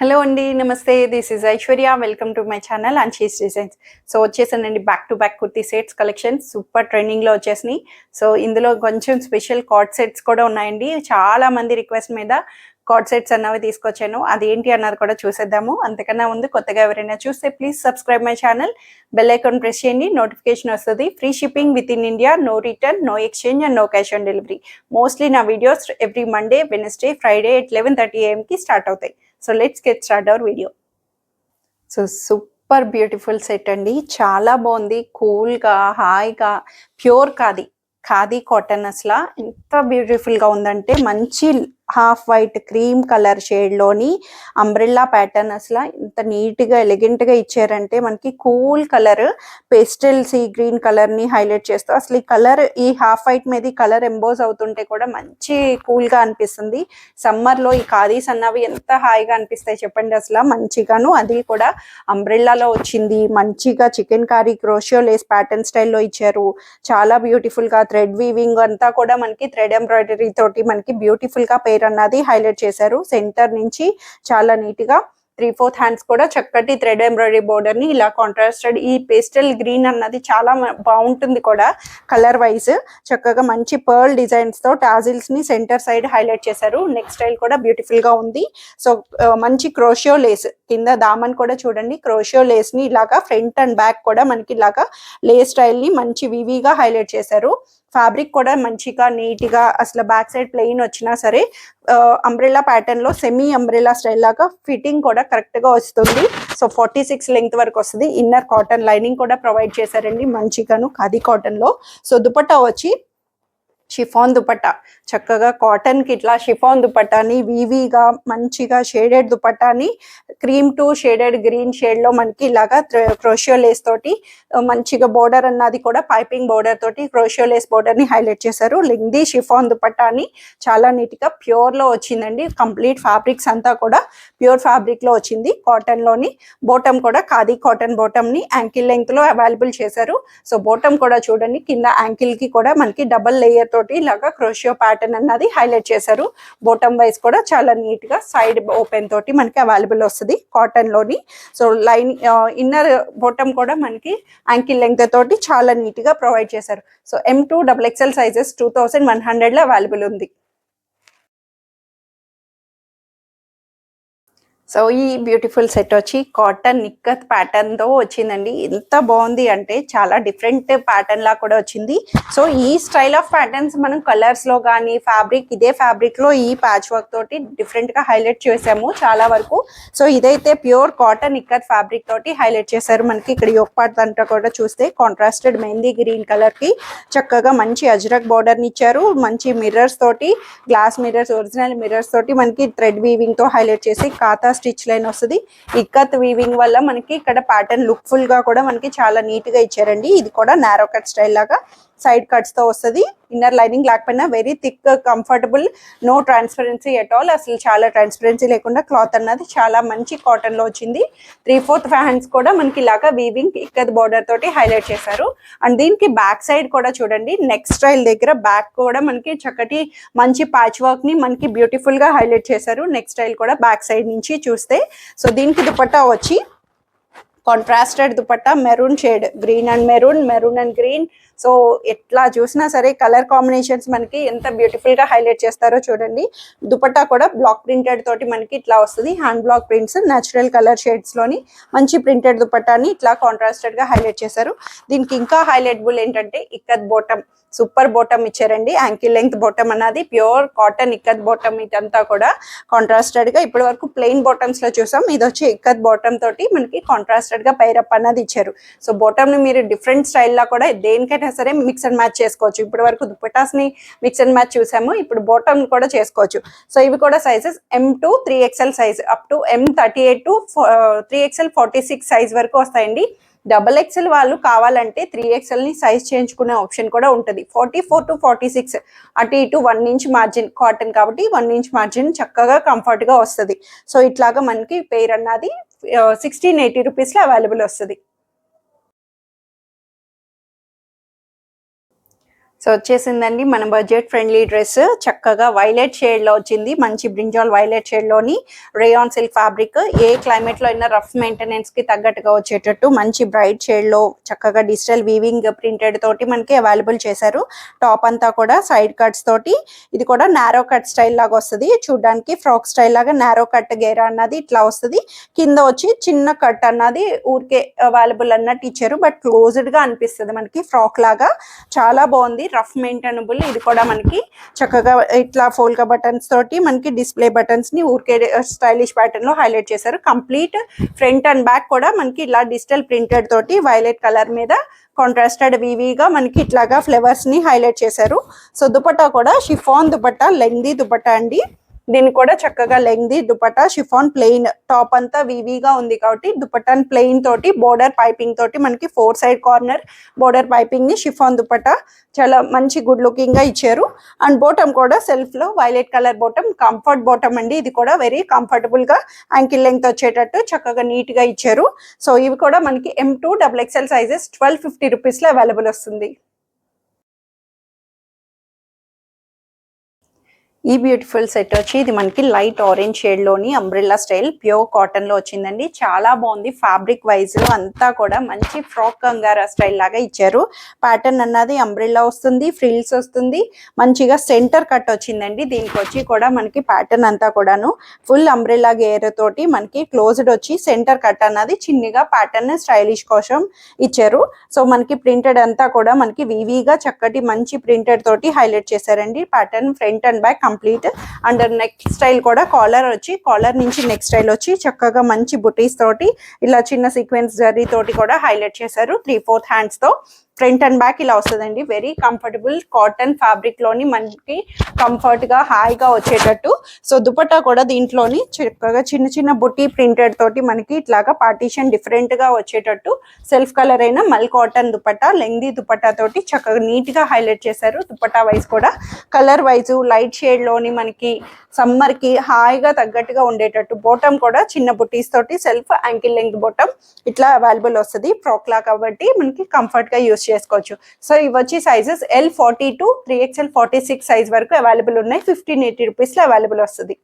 Hello అండి. నమస్తే. This is Aishwarya. Welcome to my channel Anshi's designs. So వచ్చేసానండి back to back kurti sets collection super ట్రెండింగ్లో వచ్చేసినాయి. సో ఇందులో కొంచెం స్పెషల్ కార్డ్ సెట్స్ కూడా ఉన్నాయండి. చాలా మంది రిక్వెస్ట్ మీద కార్డ్ సెట్స్ అన్నవి తీసుకొచ్చాను. అదేంటి అన్నది కూడా చూసేద్దాము. అంతకన్నా ముందు కొత్తగా ఎవరైనా చూస్తే please subscribe my channel, bell icon press చేయండి, నోటిఫికేషన్ వస్తుంది. Free shipping within India, no return, no exchange and no cash on delivery. Mostly నా videos every Monday, Wednesday, Friday at 11:30 AM start అవుతాయి. So let's get start our video. So super beautiful set అండి. చాలా బాగుంది. కూల్గా, హాయిగా, pure khadi cotton. అసలు ఎంత బ్యూటిఫుల్గా ఉందంటే మంచి హాఫ్ వైట్ క్రీమ్ కలర్ షేడ్లోని అంబ్రెల్లా ప్యాటర్న్. అసలు ఇంత నీట్గా ఎలిగెంట్గా ఇచ్చారంటే మనకి cool colour pastel sea green కలర్ని హైలైట్ చేస్తూ అసలు ఈ కలర్ ఈ హాఫ్ వైట్ మీద ఈ కలర్ ఎంబోజ్ అవుతుంటే కూడా మంచి కూల్గా అనిపిస్తుంది. సమ్మర్లో ఈ ఖాదీస్ అన్నవి ఎంత హాయిగా అనిపిస్తాయి చెప్పండి. అసలు మంచిగాను అది కూడా అంబ్రెల్లాలో వచ్చింది. మంచిగా chikankari crochet lace pattern స్టైల్లో ఇచ్చారు. చాలా బ్యూటిఫుల్గా థ్రెడ్ వీవింగ్ అంతా కూడా మనకి థ్రెడ్ ఎంబ్రాయిడరీ తోటి మనకి బ్యూటిఫుల్గా పేర్ అన్నది హైలైట్ చేశారు. సెంటర్ నుంచి చాలా నీట్గా 3/4 హ్యాండ్స్ కూడా చక్కటి థ్రెడ్ ఎంబ్రాయిడరీ బోర్డర్ ని ఇలా కాంట్రాస్టెడ్ ఈ పేస్టల్ గ్రీన్ అన్నది చాలా బాగుంటుంది కూడా కలర్ వైజ్. చక్కగా మంచి పర్ల్ డిజైన్స్ తో టాజిల్స్ ని సెంటర్ సైడ్ హైలైట్ చేశారు. నెక్ స్టైల్ కూడా బ్యూటిఫుల్ గా ఉంది. సో మంచి క్రోషియో లేస్ కింద దామన్ కూడా చూడండి. క్రోషియో లేస్ ని ఇలాగా ఫ్రంట్ అండ్ బ్యాక్ కూడా మనకి ఇలాగా లేస్ స్టైల్ ని మంచి వివిగా హైలైట్ చేశారు. ఫ్యాబ్రిక్ కూడా మంచిగా నీట్గా అసలు బ్యాక్ సైడ్ ప్లెయిన్ వచ్చినా సరే అంబ్రెల్లా ప్యాటర్న్ లో సెమీ అంబ్రెల్లా స్టైల్ లాగా ఫిట్టింగ్ కూడా కరెక్ట్ గా వస్తుంది. సో 46 లెంగ్త్ వరకు వస్తుంది. ఇన్నర్ కాటన్ లైనింగ్ కూడా ప్రొవైడ్ చేశారండి మంచిగాను ఖాదీ కాటన్ లో. సో దుపట్టా వచ్చి షిఫాన్ దుపట్టా. చక్కగా కాటన్ కి ఇట్లా షిఫాన్ దుపట్టాని వీవీగా మంచిగా షేడెడ్ దుపట్టాని cream to shaded green shade లో మనకి ఇలాగా క్రోషియో లేస్ తోటి మంచిగా బోర్డర్ అన్నది కూడా పైపింగ్ బోర్డర్ తోటి క్రోషియో లేస్ బోర్డర్ ని హైలైట్ చేశారు. లెంగ్దీ షిఫాన్ దుపట్టాని చాలా నీట్ గా ప్యూర్ లో వచ్చిందండి. కంప్లీట్ ఫ్యాబ్రిక్స్ అంతా కూడా ప్యూర్ ఫ్యాబ్రిక్ లో వచ్చింది. కాటన్ లోని బోటమ్ కూడా ఖాదీ కాటన్ బోటమ్ ని యాంకిల్ లెంగ్త్ లో అవైలబుల్ చేశారు. సో బోటమ్ కూడా చూడండి కింద యాంకిల్ కి కూడా మనకి డబల్ లేయర్ తోటి ఇలాగా క్రోషియో ప్యాటర్న్ అన్నది హైలైట్ చేశారు. బోటమ్ వైజ్ కూడా చాలా నీట్ గా సైడ్ ఓపెన్ తోటి మనకి అవైలబుల్ వస్తుంది కాటన్ లోని. సో లైన్ ఇన్నర్ బోటమ్ కూడా మనకి యాంకిల్ లెంగ్త్ తోటి చాలా నీట్ గా ప్రొవైడ్ చేశారు. సో M2 XXL సైజెస్ 2100 లో అవైలబుల్ ఉంది. సో ఈ బ్యూటిఫుల్ సెట్ వచ్చి కాటన్ నిక్కత్ ప్యాటర్న్ తో వచ్చిందండి. ఎంత బాగుంది అంటే చాలా డిఫరెంట్ ప్యాటర్న్ లా కూడా వచ్చింది. సో ఈ స్టైల్ ఆఫ్ ప్యాటర్న్స్ మనం కలర్స్ లో కానీ ఫ్యాబ్రిక్ ఇదే ఫ్యాబ్రిక్ లో ఈ ప్యాచ్ వర్క్ తోటి డిఫరెంట్ గా హైలైట్ చేసాము చాలా వరకు. సో ఇదైతే ప్యూర్ కాటన్ నిక్కత్ ఫ్యాబ్రిక్ తోటి హైలైట్ చేశారు. మనకి ఇక్కడ యోక్ పార్ట్ అంతా కూడా చూస్తే కాంట్రాస్టెడ్ మెహందీ గ్రీన్ కలర్ కి చక్కగా మంచి అజ్రక్ బోర్డర్ ని ఇచ్చారు. మంచి మిర్రర్స్ తోటి గ్లాస్ మిర్రర్స్ ఒరిజినల్ మిర్రర్స్ తోటి మనకి థ్రెడ్ వీవింగ్ తో హైలైట్ చేసి కాతా స్టిచ్ లైన్ వస్తుంది. ఇక్కత్ వీవింగ్ వల్ల మనకి ఇక్కడ ప్యాటర్న్ లుక్ ఫుల్ గా కూడా మనకి చాలా నీట్ గా ఇచ్చారండి. ఇది కూడా నారో కట్ స్టైల్ లాగా సైడ్ కట్స్ తో వస్తుంది. ఇన్నర్ లైనింగ్ లేకపోయినా very thick comfortable, no transparency at all. అసలు చాలా ట్రాన్స్పరెన్సీ లేకుండా క్లాత్ అన్నది చాలా మంచి కాటన్ లో వచ్చింది. 3/4 హ్యాండ్స్ కూడా మనకి ఇలాగా వీవింగ్ ఇక్కత్ బోర్డర్ తోటి హైలైట్ చేశారు. అండ్ దీనికి బ్యాక్ సైడ్ కూడా చూడండి నెక్ స్టైల్ దగ్గర బ్యాక్ కూడా మనకి చక్కటి మంచి ప్యాచ్ వర్క్ ని మనకి బ్యూటిఫుల్ గా హైలైట్ చేశారు. నెక్ స్టైల్ కూడా బ్యాక్ సైడ్ నుంచి చూస్తే. సో దీనికి దుపట్టా వచ్చి contrasted dupatta maroon shade, green and maroon, maroon and green. So ఎట్లా చూసినా సరే కలర్ కాంబినేషన్స్ మనకి ఎంత బ్యూటిఫుల్ గా హైలైట్ చేస్తారో చూడండి. దుపట్టా కూడా బ్లాక్ ప్రింటెడ్ తోటి మనకి ఇట్లా వస్తుంది. Hand block prints natural colour shades లోని మంచి ప్రింటెడ్ దుపట్టాని ఇట్లా కాంట్రాస్టెడ్ గా హైలైట్ చేశారు. దీనికి ఇంకా హైలైటబుల్ ఏంటంటే ఇక్కత్ బోటమ్, సూపర్ బోటమ్ ఇచ్చారండి. యాంకిల్ లెంగ్త్ బోటమ్ అన్నది ప్యూర్ కాటన్ ఇక్కత్ బోటమ్. ఇదంతా కూడా కాంట్రాస్టెడ్ గా ఇప్పటి వరకు ప్లెయిన్ బాటమ్స్ లో చూసాం. ఇది వచ్చి ఇక్కత్ బాటమ్ తోటి మనకి కాంట్రాస్టెడ్ గా పైరప్ అన్నది ఇచ్చారు. సో బాటమ్ ని మీరు డిఫరెంట్ స్టైల్ లా కూడా దేనికైనా సరే మిక్స్ అండ్ మ్యాచ్ చేసుకోవచ్చు. ఇప్పటి వరకు దుపట్టాస్ ని మిక్స్ అండ్ మ్యాచ్ చూసాము, ఇప్పుడు బాటమ్ కూడా చేసుకోవచ్చు. సో ఇవి కూడా sizes M2 3XL size up to M38 to 3XL 46 size వరకు వస్తాయండి. XXL వాళ్ళు కావాలంటే 3XL ని సైజ్ చేయించుకునే ఆప్షన్ కూడా ఉంటుంది. 44 to 46 అటు ఇటు 1 ఇంచ్ మార్జిన్, కాటన్ కాబట్టి 1 ఇంచ్ మార్జిన్ చక్కగా కంఫర్ట్ గా వస్తుంది. సో ఇట్లాగా మనకి పేర్ అన్నది 1680 రూపీస్ లో అవైలబుల్ వస్తుంది. సో వచ్చేసిందండి మన బడ్జెట్ ఫ్రెండ్లీ డ్రెస్. చక్కగా వైలెట్ షేడ్ లో వచ్చింది, మంచి బ్రింజాల్ వైలెట్ షేడ్ లోని రేయాన్ సిల్క్ ఫ్యాబ్రిక్. ఏ క్లైమేట్ లో అయినా రఫ్ మెయింటెనెన్స్ కి తగ్గట్టుగా వచ్చేటట్టు మంచి బ్రైట్ షేడ్ లో చక్కగా డిజిటల్ వీవింగ్ ప్రింటెడ్ తోటి మనకి అవైలబుల్ చేశారు. టాప్ అంతా కూడా సైడ్ కట్స్ తోటి, ఇది కూడా నారో కట్ స్టైల్ లాగా వస్తుంది. చూడడానికి ఫ్రాక్ స్టైల్ లాగా నారో కట్ గేరా అన్నది ఇట్లా వస్తుంది. కింద వచ్చి చిన్న కట్ అన్నది ఊరికే అవైలబుల్ అన్నట్టు ఇచ్చారు, బట్ క్లోజ్డ్ గా అనిపిస్తుంది మనకి ఫ్రాక్ లాగా. చాలా బాగుంది, రఫ్ మెయింటైనబుల్. ఇది కూడా మనకి చక్కగా ఇట్లా ఫోల్కా బటన్స్ తోటి మనకి డిస్ప్లే బటన్స్ ని ఊరికే స్టైలిష్ ప్యాటర్న్ లో హైలైట్ చేశారు. కంప్లీట్ ఫ్రంట్ అండ్ బ్యాక్ కూడా మనకి ఇలా డిజిటల్ ప్రింటెడ్ తోటి వైలెట్ కలర్ మీద కాంట్రాస్టెడ్ వీవీగా మనకి ఇట్లాగా ఫ్లవర్స్ ని హైలైట్ చేశారు. సో దుపట్టా కూడా షిఫాన్ దుపట్టా, లెంగ్దీ దుపట్టా అండి. దీన్ని కూడా చక్కగా lengthy dupatta, chiffon plain, top అంతా వీవీగా ఉంది కాబట్టి దుపట్టాన్ ప్లెయిన్ తోటి బోర్డర్ పైపింగ్ తోటి మనకి 4 సైడ్ కార్నర్ బోర్డర్ పైపింగ్ ని షిఫాన్ దుపట్టా చాలా మంచి గుడ్ లుకింగ్ గా ఇచ్చారు. అండ్ బాటమ్ కూడా సెల్ఫ్ లో violet colour bottom, comfort bottom అండి. ఇది కూడా వెరీ కంఫర్టబుల్ గా యాంకిల్ లెంగ్త్ వచ్చేటట్టు చక్కగా నీట్ గా ఇచ్చారు. సో ఇవి కూడా మనకి M2 XXL సైజెస్ 1250 రూపీస్ లో అవైలబుల్ వస్తుంది. ఈ బ్యూటిఫుల్ సెట్ వచ్చి ఇది మనకి లైట్ ఆరెంజ్ షేడ్ లోని అంబ్రెల్లా స్టైల్ ప్యూర్ కాటన్ లో వచ్చిందండి. చాలా బాగుంది, ఫ్యాబ్రిక్ వైజ్ అంతా కూడా మంచి ఫ్రాక్ అంగారా స్టైల్ లాగా ఇచ్చారు. ప్యాటర్న్ అన్నది అంబ్రెల్లా వస్తుంది, ఫ్రిల్స్ వస్తుంది, మంచిగా సెంటర్ కట్ వచ్చిందండి. దీనికి వచ్చి కూడా మనకి ప్యాటర్న్ అంతా కూడాను ఫుల్ అంబ్రెల్లా గేర్ తోటి మనకి క్లోజ్డ్ వచ్చి సెంటర్ కట్ అన్నది చిన్నగా ప్యాటర్న్ స్టైలిష్ కోసం ఇచ్చారు. సో మనకి ప్రింటెడ్ అంతా కూడా మనకి వీవీగా చక్కటి మంచి ప్రింటెడ్ తోటి హైలైట్ చేశారండి. Pattern front and back complete. And neck style కూడా కాలర్ వచ్చి, కాలర్ నుంచి నెక్ స్టైల్ వచ్చి చక్కగా మంచి బుటీస్ తోటి ఇలా చిన్న సీక్వెన్స్ జరీ తోటి కూడా హైలైట్ చేశారు. 3/4 హ్యాండ్స్ తో ఫ్రంట్ అండ్ బ్యాక్ ఇలా వస్తుందండి. వెరీ కంఫర్టబుల్ కాటన్ ఫ్యాబ్రిక్ లోని మనకి కంఫర్ట్ గా హాయిగా వచ్చేటట్టు. సో దుపట్టా కూడా దీంట్లోని చక్కగా చిన్న చిన్న బుట్టి ప్రింటెడ్ తోటి మనకి ఇట్లాగా పార్టీషన్ డిఫరెంట్ గా వచ్చేటట్టు సెల్ఫ్ కలర్ అయిన మల్ కాటన్ దుపట్టా, లెంగ్దీ దుపట్టా తోటి చక్కగా నీట్ గా హైలైట్ చేశారు. దుపట్టా వైజ్ కూడా కలర్ వైజ్ లైట్ షేడ్ లోని మనకి సమ్మర్ కి హాయిగా తగ్గట్టుగా ఉండేటట్టు. బాటమ్ కూడా చిన్న బుటీస్ తోటి సెల్ఫ్ యాంకిల్ లెంగ్త్ బాటమ్ ఇట్లా అవైలబుల్ వస్తుంది. ఫ్రాక్ లా కాబట్టి మనకి కంఫర్ట్ గా యూస్ చేసుకోవచ్చు. సో ఇవి వచ్చి సైజెస్ L42 3XL 46 సైజ్ వరకు అవైలబుల్ ఉన్నాయి. 1580 రూపీస్ లో అవైలబుల్ వస్తుంది.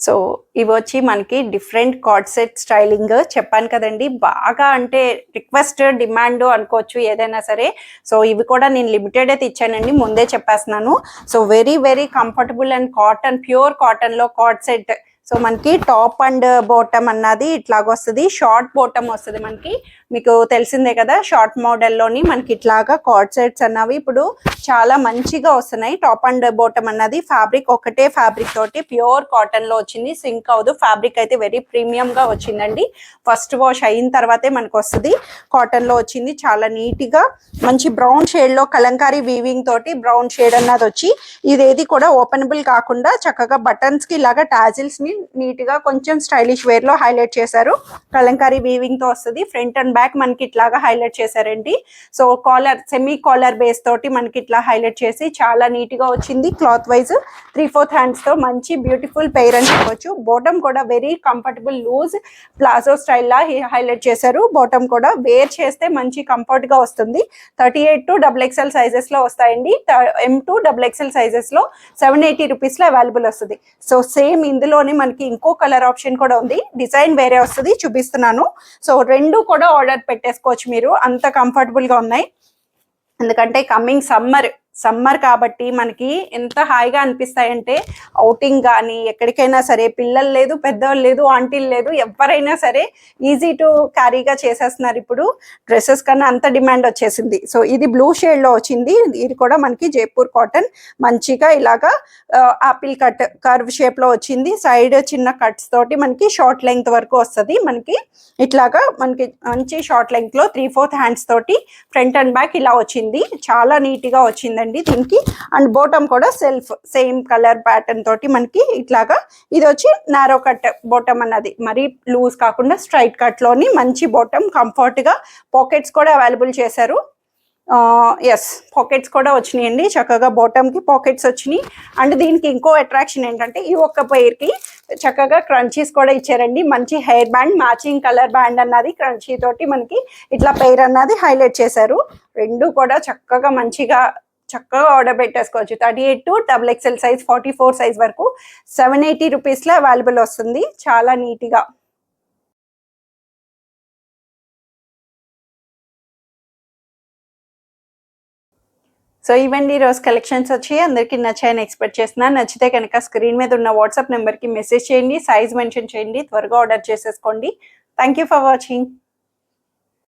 సో ఇవి వచ్చి మనకి డిఫరెంట్ కార్డ్ సెట్ స్టైలింగ్ చెప్పాను కదండి, బాగా అంటే రిక్వెస్ట్ డిమాండ్ అనుకోవచ్చు ఏదైనా సరే. సో ఇవి కూడా నేను లిమిటెడ్ అయితే ఇచ్చానండి, ముందే చెప్పేస్తున్నాను. So very very comfortable and cotton, pure cotton లో కార్డ్ సెట్. సో మనకి టాప్ అండ్ బాటమ్ అన్నది ఇట్లాగొస్తుంది, షార్ట్ బాటమ్ వస్తుంది మనకి. మీకు తెలిసిందే కదా, షార్ట్ మోడల్లోని మనకి ఇట్లాగా కార్డ్ సెట్స్ అన్నవి ఇప్పుడు చాలా మంచిగా వస్తున్నాయి. టాప్ అండ్ బాటమ్ అన్నది ఫ్యాబ్రిక్ ఒకటే ఫ్యాబ్రిక్ తోటి ప్యూర్ కాటన్ లో వచ్చింది, సింక్ అవదు. ఫ్యాబ్రిక్ అయితే వెరీ ప్రీమియం గా వచ్చిందండి. ఫస్ట్ వాష్ అయిన తర్వాతే మనకు వస్తుంది. కాటన్ లో వచ్చింది, చాలా నీట్ గా మంచి బ్రౌన్ షేడ్ లో కలంకారీ వీవింగ్ తోటి బ్రౌన్ షేడ్ అన్నది వచ్చి, ఇదేది కూడా ఓపెనబుల్ కాకుండా చక్కగా బటన్స్ కి ఇలాగా టాజిల్స్ ని నీట్ గా కొంచెం స్టైలిష్ వేర్ లో హైలైట్ చేశారు. కలంకారీ వీవింగ్ తో వస్తుంది. ఫ్రంట్ అండ్ బ్యాక్ మనకి ఇట్లాగా హైలైట్ చేశారండి. So collar, semi collar base తోటి మనకి ఇట్లా హైలైట్ చేసి చాలా నీట్ గా వచ్చింది. క్లాత్ వైజ్ 3/4 హ్యాండ్స్ తో మంచి బ్యూటిఫుల్ పెయిర్ అని చెప్పొచ్చు. బాటమ్ కూడా very comfortable loose palazzo style లా హైలైట్ చేశారు. బాటమ్ కూడా వేర్ చేస్తే మంచి కంఫర్ట్ గా వస్తుంది. 38 to XXL సైజెస్ లో వస్తాయండి. M2 XXL సైజెస్ లో 780 రూపీస్ లో అవైలబుల్ వస్తుంది. సో సేమ్ ఇందులోనే మనకి ఇంకో కలర్ ఆప్షన్ కూడా ఉంది, డిజైన్ వేరే వస్తుంది, చూపిస్తున్నాను. సో రెండు కూడా ఆర్డర్ పెట్టేసుకోవచ్చు మీరు, అంత కంఫర్టబుల్ గా ఉన్నాయి. ఎందుకంటే కమింగ్ సమ్మర్ కాబట్టి మనకి ఎంత హాయిగా అనిపిస్తాయంటే, అవుటింగ్ కానీ ఎక్కడికైనా సరే, పిల్లలు లేదు, పెద్దవాళ్ళు లేదు, ఆంటీలు లేదు, ఎవరైనా సరే ఈజీ టు క్యారీగా చేసేస్తున్నారు ఇప్పుడు. డ్రెస్సెస్ కన్నా అంత డిమాండ్ వచ్చేసింది. సో ఇది బ్లూ షేడ్ లో వచ్చింది. ఇది కూడా మనకి జైపూర్ కాటన్, మంచిగా ఇలాగా ఆపిల్ కట్ కర్వ్ షేప్ లో వచ్చింది. సైడ్ చిన్న కట్స్ తోటి మనకి షార్ట్ లెంగ్త్ వరకు వస్తుంది. మనకి ఇట్లాగా మనకి మంచి షార్ట్ లెంగ్త్ లో 3/4 హ్యాండ్స్ తోటి ఫ్రంట్ అండ్ బ్యాక్ ఇలా వచ్చింది. చాలా నీట్ గా వచ్చిందండి దీనికి. అండ్ బాటమ్ కూడా సెల్ఫ్ సేమ్ కలర్ ప్యాటర్న్ తోటి మనకి ఇట్లాగా. ఇది వచ్చి నారో కట్ బాటమ్ అన్నది, మరి లూజ్ కాకుండా స్ట్రైట్ కట్ లోని మంచి బాటమ్, కంఫర్ట్ గా. పాకెట్స్ కూడా అవైలబుల్ చేశారు. ఎస్, పాకెట్స్ కూడా వచ్చినాయండి. చక్కగా బాటమ్ కి పాకెట్స్ వచ్చినాయి. అండ్ దీనికి ఇంకో అట్రాక్షన్ ఏంటంటే, ఈ ఒక్క పేర్ కి చక్కగా క్రంచీస్ కూడా ఇచ్చారండి. మంచి hair band, matching colour band అన్నది క్రంచీ తోటి మనకి ఇట్లా పెయిర్ అన్నది హైలైట్ చేశారు. రెండు కూడా చక్కగా మంచిగా ఆర్డర్ పెట్టేసుకోవచ్చు. 38 to XXL సైజ్, 44 సైజ్ వరకు 780 రూపీస్లో అవైలబుల్ వస్తుంది. చాలా నీట్గా. సో ఇవండి ఈరోజు కలెక్షన్స్ వచ్చి అందరికీ నచ్చాయని ఎక్స్పెక్ట్ చేస్తున్నాను. నచ్చితే కనుక స్క్రీన్ మీద ఉన్న వాట్సాప్ నెంబర్కి మెసేజ్ చేయండి, సైజ్ మెన్షన్ చేయండి, త్వరగా ఆర్డర్ చేసేసుకోండి. Thank you for watching.